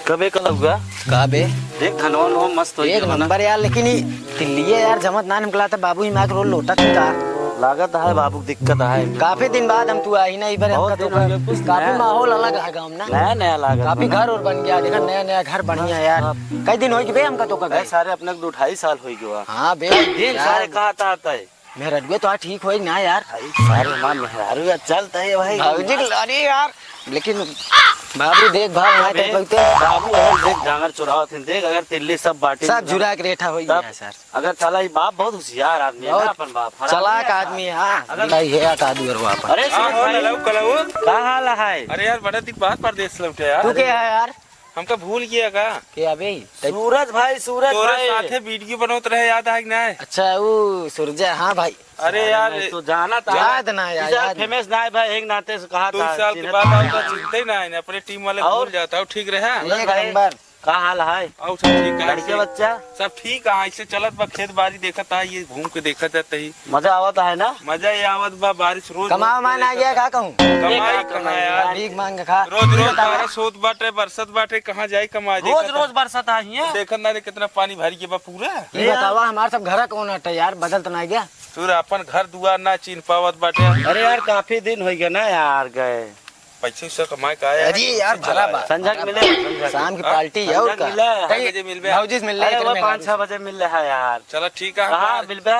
कबे कल हुआ का बे देख धनवा नो मस्त हो एक नंबर यार, लेकिन दिल्ली यार जमत ना निकला था बाबू ही मार रोल लोटा था। लागत है बाबू, दिक्कत है। काफी दिन बाद हम तू आई ना इधर, काफी माहौल अलग है गाँव ना, नया नया लागत, काफी घर और बन गया, देखा नया नया घर बढ़िया यार। कई दिन हो गए हमका तो का सारे अपने 2-2.5 साल हो गया। हाँ बे सारे कहा था मेरा रडुए तो ठीक हो ना यार, सारे मां मेहरारू चलता है भाई भाजी अरे यार। लेकिन बाबू देख भाग बाबू देख डांगर चुराव थे, देख अगर तिल्ली सब बाटे सब जुरा के रेठा हो गया सर। अगर चला बाप बहुत होशियार आदमी है ना, अपन बाप चलाक आदमी है। है कादू अरे का हाल है? अरे यार बड़ा दिन बाद परदेश लौटे यार। तू क्या है यार? हमका भूल गया का क्या बे? सूरज भाई साथे वीडियो बनोत रहे, याद है कि नहीं? अच्छा वो सूरज, हाँ भाई। अरे यार तो जाना था, याद ना यार, फेमस ना है भाई, एक नाते से कहा 2 साल के बाद आपका चिंता ही ना है, अपने टीम वाले भूल जाता हूँ। ठीक रहे एक नंबर। का हाल है? और सब ठीक है, लड़के बच्चा सब ठीक है। ऐसे चलत बा, खेत बाड़ी देखा था, ये घूम के देखा जाता ही मजा आवता है ना। मजा ये आवत बा, बारिश रोज कमाओ मान आ गया, का कहूँ कमाई कहाँ यार, भीख मांग खा रोज रोज बारिश होत बाटे, बरसत बाटे, कहाँ जाए कमाए। रोज रोज बरसात आई है, देखत ना कितना पानी भर गया बा पूरा। ये बतावा हमारा सब घर कौन हटा यार, बदल तो ना गया तू अपन घर दुआर ना चिन्ह पावत बाटे। अरे यार काफी दिन हो गया ना यार गए, पैसे से कमाए का है। अरे यार भला बा संजय के मिले, शाम की पार्टी है और का बजे मिलबे? भौजी मिल रहे हैं 5-6 बजे मिल रहा है यार। चलो ठीक है, कहाँ मिलबे?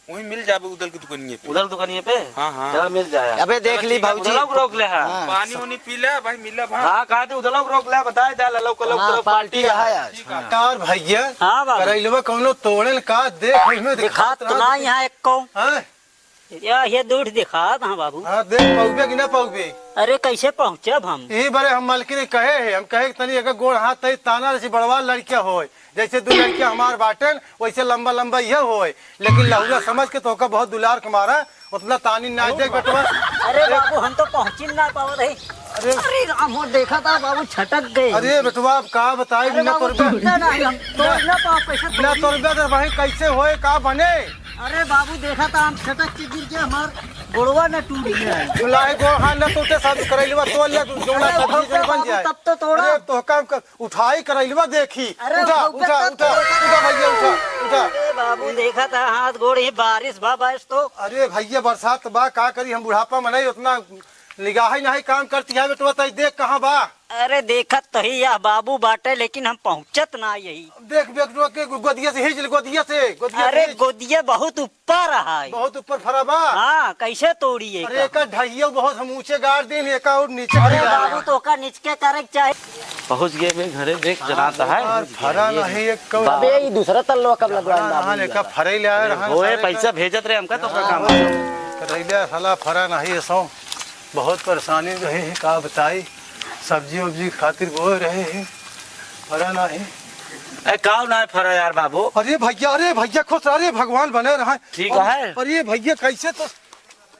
वही मिल जाबे उधर की दुकानिए पे। उधर दुकानिए पे? हाँ हाँ चलो मिल जाए। अबे देख ली भौजी, रोक ले है। पानी वानी पी ले भाई, मिला भाई। हाँ कहा थे उधर रोक ले, बताए जा लो पार्टी है आज। कार भैया हाँ बाबा करैलवा कौनो तोड़ल का देख में दिखा तो ना यहाँ एक को हां ये दूध दिखा हाँ बाबू। हां देख पौबे कि ना पौबे। अरे कैसे पहुँचे हम? यही बारे हम मालकी ने कहे है, हम कहे तनी अगर गोड़ हाथ तई ताना जैसे बड़वा लड़कियां होए, जैसे 2 लड़कियां हमार बाटन वैसे लंबा लंबा ये होए, लेकिन लहुरा समझ के तोका बहुत दुलार के मारा उतना तानी ना दे बेटवा। अरे बाबू हम तो पहुँच ही ना पाव रहे। अरे राम हो देखा था बाबू छटक गए। अरे बेटवा अब का बताई बिना तोरबे तो भाई कैसे होए का बने। अरे बाबू देखा था हम छटक के गिर के हमार गोड़वा न टूट गया। चुलाए गोड़ हाथ न टूटे सब करैलवा तोड़ ले जोड़ा सब्जी बन जाए। तब तो तोड़ा। अरे तो काम उठाई करैलवा देखी। उठा उठा उठा उठा भैया उठा उठा। अरे बाबू देखा था हाथ गोड़ ही बारिश बारिश तो। अरे भैया बरसात बा का करी, हम बुढ़ापा में नहीं उतना निगाह ही नहीं काम करती है बेटवा, तई देख कहाँ बा। अरे देखत तो ही या बाबू बाटे, लेकिन हम पहुँचत ना यही। देख बेटवा के गोदिया से हिज गोदिया से अरे गोदिया बहुत ऊपर है, बहुत ऊपर फरा बा। हाँ कैसे तोड़ी है? अरे एक ढहिया बहुत हम ऊंचे गाड़ दें, एक और नीचे। अरे बाबू तो का नीचे करे चाहे। पहुँच गए मैं घरे, देख जनाता है फरा नहीं एक अबे ये दूसरा तल्लो कब लगवाएं हां लेका फरे ले आए रहा ओए पैसा भेजत रहे हमका तो काम करैला साला फरा नहीं सो बहुत परेशानी रहे है का बताई, सब्जी वब्जी खातिर बोल रहे हैं फरा नहीं। ए काव ना फरा यार बाबू। अरे भैया खुश, अरे भगवान बने रहा ठीक है। अरे भैया कैसे तो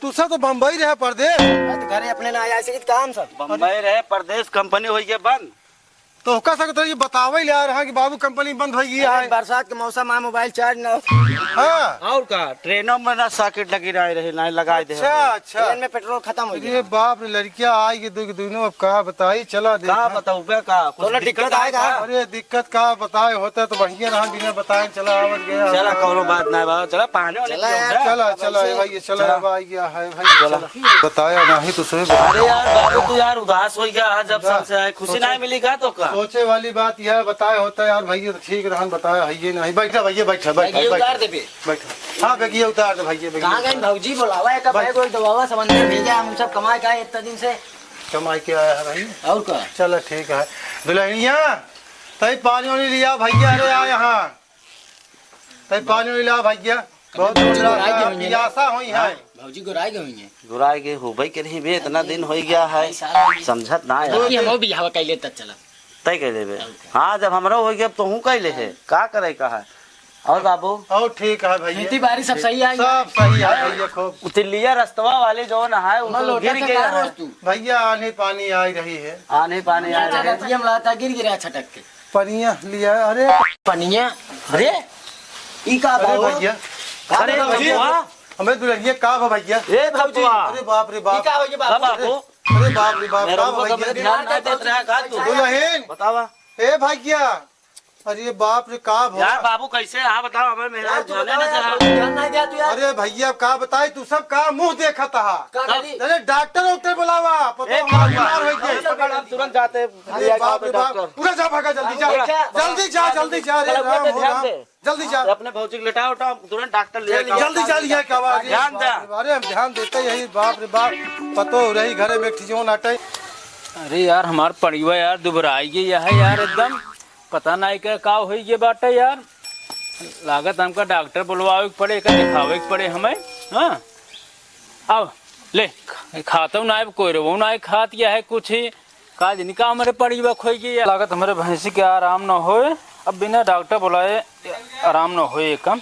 तू सब तो बम्बई रहे परदेश, घरे अपने ना आया से काम सब बम्बई रहे परदेश, कंपनी हो गया बंद। तो का सकते ये बतावे ले आ रहा कि बाबू कंपनी बंद हो गई है। बरसात के मौसम में मोबाइल चार्ज ना हाँ और का ट्रेनों में ना सॉकेट लगी रहे ना लगाए दे। अच्छा ट्रेन में पेट्रोल खत्म हो गया। अरे बाप रे लड़कियां आई दोनों अब कहा बताई चला दे का बताऊं बे का कुछ दिक्कत आएगा। अरे दिक्कत का बताए होता तो बढ़िया रहा, बिना बताए चला आवत गया। चला कोनो बात ना बा, चला पानी वाले चला चला भाई चला अब आ गया है भाई चला बताया नहीं तो सोए। अरे यार बाबू तू यार उदास हो गया जब सबसे आए, खुशी नहीं मिली का तो का सोचे वाली बात यह बताया होता यार भैया तो ठीक रहा बताया है ये नहीं। बैठा भैया बैठा बैठा उतार दे पे बैठा। हाँ बेगिए उतार दे भैया। कहाँ गए भौजी? बुलावा है कब कोई दबावा समंदर भेजा, हम सब कमाए का इतना दिन से कमाई के आया है भाई। और का चलो ठीक है दुल्हनिया तई पानी वानी लिया भैया। अरे आ यहाँ तई पानी वानी लिया भैया, बहुत आशा हुई है। भौजी गुराई गई गुराई गए हो भाई के नहीं बे, इतना दिन हो गया है समझत ना है। हम भी हवा कैले तक चला तय कह देबे। हाँ जब हमरा हो गया तो हूँ कैले है का करे का है। और बाबू और ठीक है भैया, खेती बाड़ी सब सही है, सब सही है भैया खूब। उतिलिया रस्तवा वाले जो न है वो गिर गया है भैया, आने पानी आ रही है। आने पानी आ रहा है, हम लाता गिर गिरा छटक के पनिया लिया। अरे पनिया अरे ई का भैया, अरे भैया हमें दुल्हनिया का भैया। ए भौजी अरे बाप रे बाप, बाबू अरे बाप रे बाप, मेरे का को कभी भैया ध्यान नहीं देत रहा का तू दुल्हन, बतावा ए भैया, अरे बाप रे का भो, यार बाबू कैसे हाँ बताओ हमें मेरा यार तू जाने बता नहीं दे यार, रहा। कोई ध्यान नहीं दिया तू यार। अरे भैया का बताई, तू सब का मुंह देखा था। का करी? अरे डॉक्टर उठे बुलावा, पता ए, हमारा बीमार हो चल, गया। पकड़, हम तुरंत जाते अरे बाप रे बाप, पूरा जा भागा, जल्दी जा, जल्दी जा, जल्दी जा, अरे राम हो राम, जल्दी जा, अपने भौजी लेटा उठा तुरंत डॉक्टर ले जल्दी जा, लिया क्या आवाज, ध्यान दे। अरे हम ध्यान देते यही, बाप रे बाप, पतो रही घरे में ठिजो नाटे। अरे यार हमार परिवा यार दुबराई गई है यार एकदम, पता नहीं क्या का हो गया बाटे यार। लागत हमका डॉक्टर बुलवावे के पड़े, का दिखावे के पड़े हमें। हाँ अब ले खाता ना कोई रो ना खात या है कुछ ही का जिनका हमारे परिवा खो गई। लागत हमारे भैंसी के आराम न होए, अब बिना डॉक्टर बुलाए आराम न होए कम।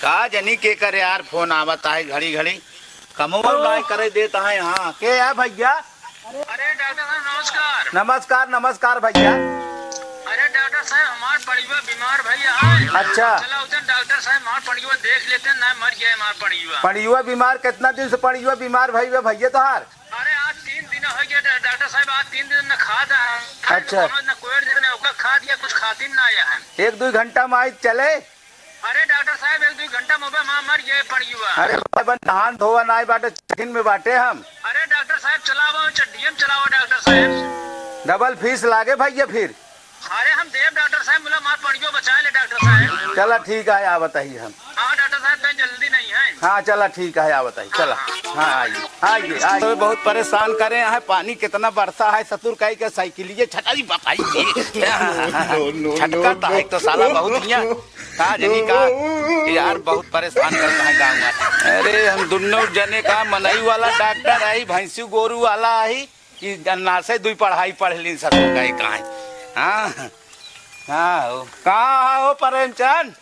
का जनी के करे यार फोन आवता है घड़ी घड़ी, कमो नहीं करे देता है। हाँ के है भैया? अरे डॉक्टर साहब नमस्कार। नमस्कार नमस्कार भैया। अरे डॉक्टर साहब हमार परिवार बीमार भैया है। अच्छा। चला उधर डॉक्टर साहब हमार परिवार देख लेते हैं, ना मर गया हमार परिवार। पड़ियुआ बीमार कितना दिन से पड़ियुआ बीमार भैया भैया तोहार? अरे आज 3 दिन हो गया डॉक्टर साहब, आज 3 दिन न खाद अच्छा। न कोई दिन में ओका खा दिया, कुछ खाती ना आया है। 1-2 घंटा में आई चले? अरे डॉक्टर साहब 1-2 घंटा मोबाइल मां मर गया परिवार। अरे बन नहान धोवा ना बाटे, चकिन में बाटे हम। अरे डॉक्टर साहब चलाओ चड्डीएम चलाओ डॉक्टर साहब। डबल फीस लागे भैया फिर? अरे हम देव डॉक्टर साहब बोला मार परिवार बचा ले डॉक्टर साहब। चला ठीक है आ बताइए हम। हाँ डॉक्टर साहब कहीं जल्दी नहीं है। हाँ चला ठीक है आ बताइए, चला। हाँ आइए आइए आइए। बहुत परेशान करे हैं, पानी कितना बरसा है, ससुर कही के साइकिलिए छटाई बताई छटका है तो साला बहुत हिया का जनी का यार बहुत परेशान करता है गाँव में। अरे हम दोनों जने का मनई वाला डॉक्टर आई, भैंसी गोरू वाला आई कि गन्ना से 2 पढ़ाई पढ़ ली ससुर कही कहा। हाँ हाँ कहाँ हो प्रेमचंद?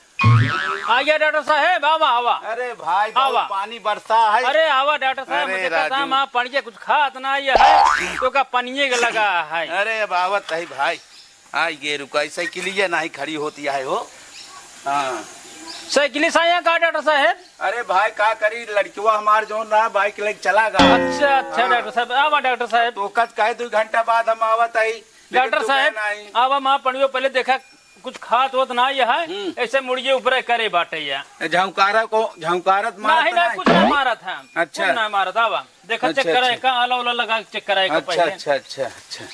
आ गया डॉक्टर साहब, आवा आवा। अरे भाई आवा। बहुत पानी बरसा है। अरे आवा डॉक्टर साहब, अरे मुझे राजू। कहता माँ पढ़िए कुछ खात ना ये है तो का पनिए के लगा है। अरे बावत है भाई, आई गे रुका साइकिलिए नहीं खड़ी होती है हो। हाँ साइकिल साया का डॉक्टर साहब? अरे भाई का करी, लड़किवा हमार जो ना बाइक लेके चला गा। अच्छा अच्छा डॉक्टर साहब, आवा डॉक्टर साहब। तो कद कहे 2 घंटा बाद हम आवत आई। डॉक्टर साहब आवा माँ पढ़ियो, पहले देखा कुछ खात होत ना ये है, ऐसे मुड़िए ऊपर करे बाटे या झंकारा को झंकारत नहीं ना कुछ ना मारा था। अच्छा। कुछ ना मारा था। आवा देखा अच्छा, चेक कराए अच्छा। का आला उला लगा के चेक कराए का अच्छा पहले। अच्छा अच्छा अच्छा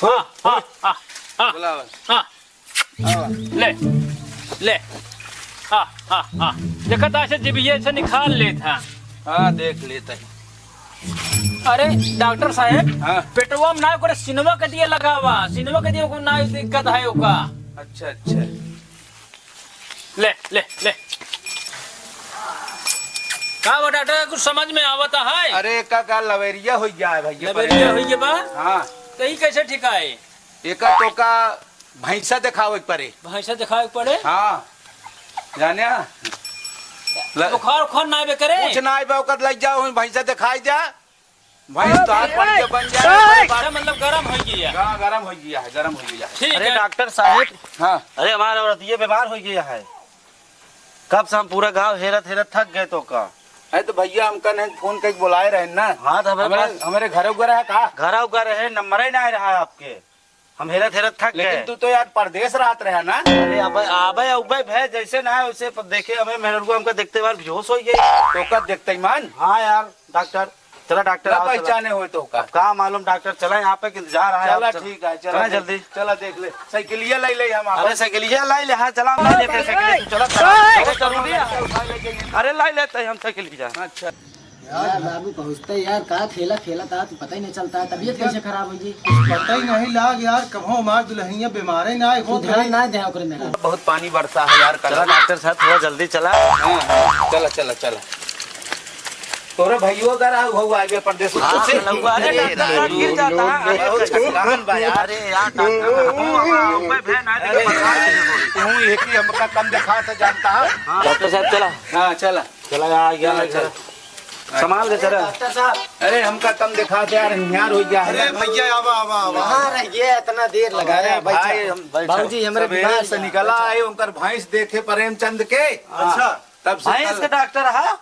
हाँ हाँ हाँ हाँ बुलावा। हाँ ले ले हाँ हाँ हाँ देखा था ऐसे जिबिये से निकाल ले था। हाँ देख लेता है। अरे डॉक्टर साहब हाँ। पेटवा में ना करे सिनेमा के दिए लगा हुआ, सिनेमा के दिए को ना दिक्कत है ओका। अच्छा अच्छा ले ले ले का वो डॉक्टर कुछ समझ में आवता है? अरे का लवेरिया हो गया है भैया। लबेरिया हुई के बा हाँ कहीं कैसे ठिकाए? एक तो का भैंसा दिखावे के पड़े। भैंसा दिखाए के पड़े? हाँ जाने बुखार उखार ना बे करे? कुछ ना आए ओकर लग जाओ भैंसा दिखाई जा, भैंस तो हाथ पड़ के बन जाए। अच्छा, मतलब गरम हो गया। हाँ गरम हो गया है, गरम हो गया है। ठीक अरे है डॉक्टर साहब, हाँ अरे हमारा औरत ये बीमार हो गया है, कब से हम पूरा गांव हेरत हेरत थक गए तो का। अरे तो भैया हमका नहीं फोन करके बुलाए रहे ना। हाँ तो हमारे घर उगर है का? घर उगा रहे, नंबर ही नहीं रहा है आपके, हम हेरत हेरत थक गए। लेकिन तू तो यार परदेश रहत रहा ना। अरे आबे उबे भे जैसे ना है वैसे देखे हमें मेहरगो हमका देखते बार बेहोश हो गए। तो का देखते मान। हाँ यार डॉक्टर, चला डॉक्टर ना आओ, चला। पहचाने हो तो का का मालूम डॉक्टर, चला यहाँ पे इंतजार है। चला आप ठीक है, चला जल्दी। चला देख ले साइकिलिया ले हम। अरे साइकिलिया लाई ले, हाँ चला हम लाई लेते हैं साइकिल, चला चला। अरे लाई लेते हैं हम साइकिलिया। अच्छा यार बाबू पहुँचते यार का खेला खेला था तो पता ही नहीं चलता है, तबीयत कैसे खराब हो गई? पता ही नहीं लाग यार, कभो हमार दुल्हनिया बीमारे ना तू हो। ध्यान ना दे ओकरे मेरा। बहुत पानी बरसा है यार। चला डॉक्टर साहब थोड़ा जल्दी चला। हाँ, चला चला चला। तोरे भैया का हुआ आगे प्रदेश हाँ, अरे डॉक्टर गिर जाता है। अरे यार डॉक्टर हमका कम देखा तो जानता है। डॉक्टर साहब चला, हाँ चला चला आ गया चला। संभाल के चला। डॉक्टर साहब अरे हमका कम दिखा दे यार, यार हो गया अरे है। भैया आवा आवा आवा कहाँ रह गए इतना देर लगा अरे रहे भाई, भाई बाबूजी हमरे सवेरे बीमार से निकला आए उनकर भैंस देखे प्रेमचंद के। अच्छा तब से भैंस का डॉक्टर है?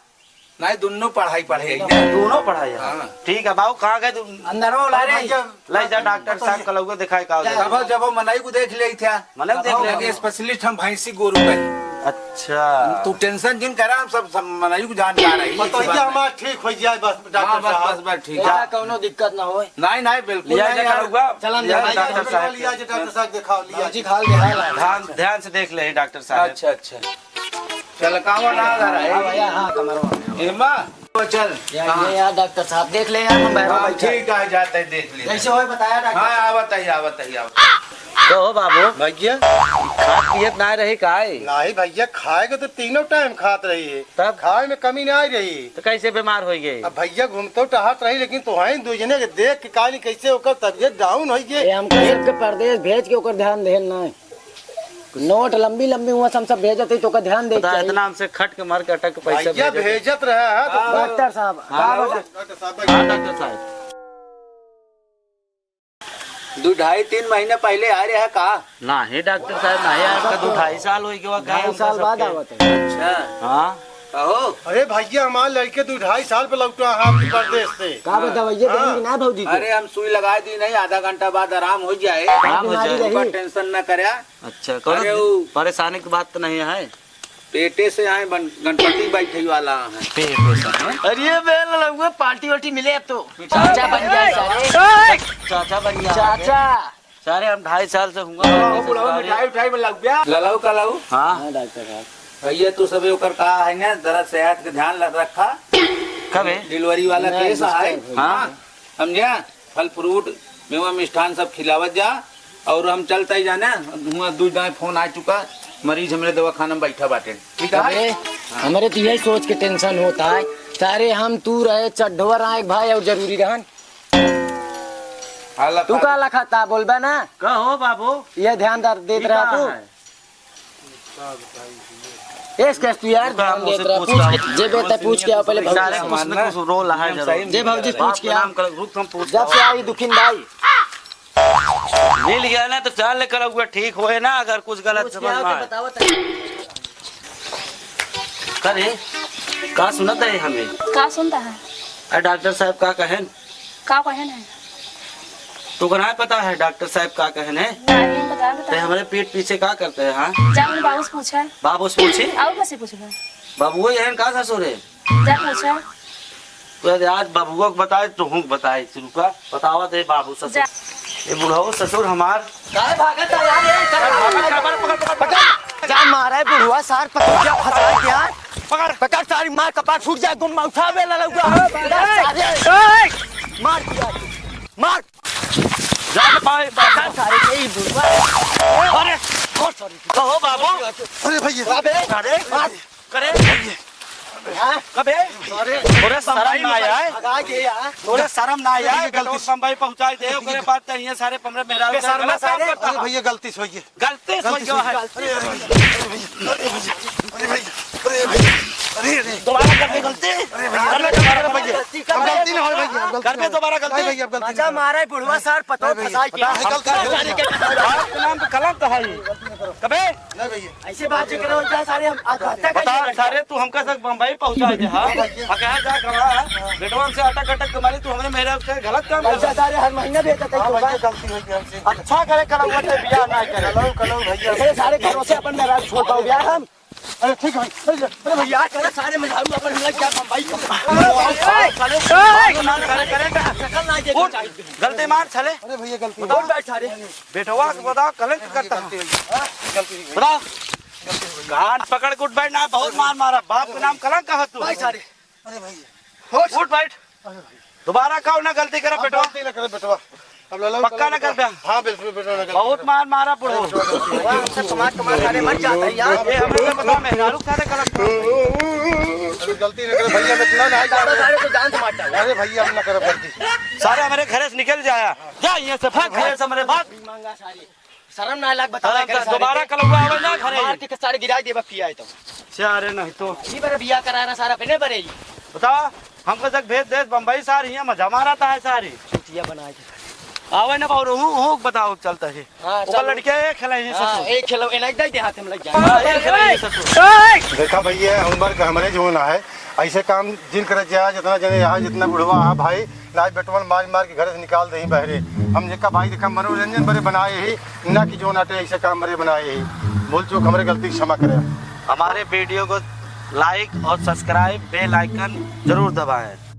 नहीं, दोनों पढ़ाई पढ़े दोनों पढ़ाई है। हाँ। ठीक है बाबू, कहाँ गए तू? अंदर हो ला रहे ले जा डॉक्टर साहब का लोगो दिखाए का। जब जब वो मनाई को देख ले था, मनाई को देख ले? स्पेशलिस्ट हम भैंसी गोरू का। अच्छा तू टेंशन जिन करा, हम सब मनाई को जान पा रही बताइए हमारा ठीक हो जाए बस डॉक्टर बस साहब। बस ठीक क्या है। कोनो दिक्कत ना हो। नहीं नहीं बिल्कुल लिया नहीं जा यार। करूँगा। चलन लिया भाई, जा डॉक्टर साहब लिया के। डॉक्टर साहब दिखाओ लिया बाबूजी खाल दे हाल ध्यान ध्यान से देख ले डॉक्टर साहब। अच्छा अच्छा चल कावा ना आ रहा है भैया हाँ कमरवा हेमा तो चल। ये यार डॉक्टर साहब देख ले यार हम बैठा हाँ, बैठा ठीक है जाते हैं, देख ले। कैसे हो बताया डॉक्टर हाँ आवत है आवत है आवत। तो हो बाबू, भैया खात पियत ना रही काहे? नहीं भैया खाएगा तो तीनों टाइम खात रही है, तब खाए में कमी नहीं आई रही। तो कैसे बीमार हो गए? अब भैया घूमते टहत रही, लेकिन तो है दो जने के देख के काली कैसे होकर तबियत डाउन हो गई। ये हमको एक परदेश भेज के ओकर ध्यान देन ना नोट लंबी लंबी हुआ हम सब भेजते तो ओकर ध्यान दे पता है, इतना हमसे खट के मार के अटक के पैसा भैया भेजे। भेजत रहा है तो डॉक्टर साहब डॉक्टर साहब हाँ डॉक्टर साहब, 2-2.5-3 महीने पहले आ रहा है का? नहीं डॉक्टर साहब नहीं, आपका 2-2.5 साल हो गया। 2 साल बाद आवत है। अच्छा हाँ कहो। अरे भैया हमारे लड़के 2-2.5 साल पे लौटा है आपके परदेश से। का दवाइये देंगे ना भौजी को अरे हम सुई लगा दी नहीं, आधा घंटा बाद आराम हो जाए। आराम हो बीमारी जाए। रही। ऊपर टेंशन न करे। अच्छा अरे करो, वो- परेशानी की बात तो नहीं है। पेटे से आए गणपति बैठे वाला है। अरे बेल लगुआ पार्टी वार्टी मिले अब तो। चाचा बन गया सारे चाचा बन गया। चाचा सारे हम 2.5 साल से हुआ। मिठाई उठाई में लग गया ललाऊ कलाऊ। हाँ हाँ डॉक्टर साहब भैया तू सब ओकर कहा है ना, जरा सेहत का ध्यान रखा। कब है? डिलीवरी वाला नहीं, केस है। हाँ समझा, फल फ्रूट मेवा मिष्ठान सब खिलावत जा। और हम चलते ही जाना, हुआ 2 फोन आ चुका, मरीज हमारे दवाखाना में बैठा बाटे। ठीक है अरे हमारे तो यही सोच के टेंशन होता है सारे हम तू रहे चढ़ोर आए भाई और जरूरी रहन तू का लखाता बोलबा ना कहो बाबू, ये ध्यान देत रहा तू इस कैस तू यार ध्यान देत रहा पूछ जे बेटा पूछ के आओ पहले सारे भौजी कुछ न कुछ रोल है जरूर। जे भौजी पूछ के आओ नाम कर रुक, हम पूछ जब से आई दुखिन भाई मिल गया ना तो चल लेकर हुआ ठीक होए ना। अगर कुछ गलत पूछ के समझ आओ में तो आए बताओ करे का सुनत है हमें। का सुनता है? अरे डॉक्टर साहब का कहन का कहन है? तो नहीं पता है डॉक्टर साहब का कहन है? नहीं बता ते बता। हमारे पीठ पीछे का करते हैं? हाँ जा मेरे बाबू से पूछा। बाबू से पूछी, आओ कैसे पूछेगा? बाबू यहन का ससुर है? जा पूछा। तो आज बाबुआ को बताए तो हूँ बताए शुरू का बतावा दे बाबू ससुर। जा ये बुढ़ाओ ससुर हमार काय भागत है यार ये चल पकड़ जा मारा है बुढ़वा सार पकड़ जा फंसा के यार पकड़ सारी मार कपार फूट जाए गुम उठावे ला लौका मार दिया मार जा पाए पकड़ सारे के ही बुढ़वा अरे कहो बाबू। अरे भैया अरे करे कबे थोड़े शर्म ना आए, भगा के यार थोड़े शर्म ना आए। गलती संभाई पहुंचाई दे ओकरे बाद चाहिए सारे पमरे मेरा शर्मा सारे अरे भैया गलती से हो गई। गलती हो गया है। दोबारा कर दे गलती, अब गलती ना हो भैया, कर दे दोबारा गलती। भैया अब गलती मजा मारा है बुढ़वा सार पतो फंसा के आपके नाम पे कलंक तो है ही। कबे नहीं भैया ऐसे बात करो जा सारे हम आत्महत्या बता कर सारे तू हमका तक बम्बई पहुंचा दे। हाँ कहा जा कमा बेटवन से अटक अटक तुम्हारी तू हमने मेरे से गलत काम कर पैसा सारे हर महीने देते थे हाँ तो भैया गलती हो गई हमसे। अच्छा करे करा हुआ थे बियाह ना करे। कलो कलो भैया। ये सारे घरों से अपन मेरा छोड़ पाओ यार हम अरे ठीक है भैया। अरे भैया करे सारे मजारू अपन हम क्या बम्बई गलती मार चले अरे भैया गलती कौन बैठ सारे बेटवा को बताओ कलंक करता है। बताओ कान पकड़ के उठ बैठ ना, बहुत मार मारा। बाप के नाम कलंक कहा तू। सारे अरे भैया उठ बैठ, दोबारा कहो ना गलती करे बेटवा। गलती ना करे बेटवा। अब ललो पक्का ना कर दे। हाँ बिल्कुल बेटवा ना करे। बहुत मार मारा बुढ़ो। हमसे कमाल कमाल सारे मर जाते हैं यार ये हमें तो पता मेहरारू खाते कलंक। अरे गलती ना करे भैया, मैं इतना नहीं जा सारे तो जान से मारता अरे भैया अब ना करे गलती। सारे हमारे घर से निकल जाया जा यहाँ से भाग घर से हमारे भाग। मांगा सारे शर्म ना लग बता दोबारा कलुआ आवे ना घरे। मार के सारे गिरा दे बफिया है तो चारे नहीं तो ई बार बियाह कराना सारा पहले बरे बता हमको जग भेज दे बम्बई सारी है मजा मारा था है सारी चुटिया बना के आवे ना पाऊ हूँ बताओ चलता है हाँ, ऊपर चलो। लड़के खेले हैं हाँ ससुर एक खेलो एना दे हाथ में लग हाँ, जाए एक खेले हैं ससुर देखा भैया उम्र का हमारे जो ना है ऐसे काम जिन करे जा जितना जने यहाँ जितना बुढ़वा है भाई नाच बेटवन मार मार के घर से निकाल दे बहरे हम देखा भाई देखा मनोरंजन बड़े बनाए ही ना कि जो नाटे ऐसे काम बड़े बनाए ही भूल चूक हमारे गलती क्षमा करे हमारे वीडियो को लाइक और सब्सक्राइब बेल आइकन जरूर दबाएं।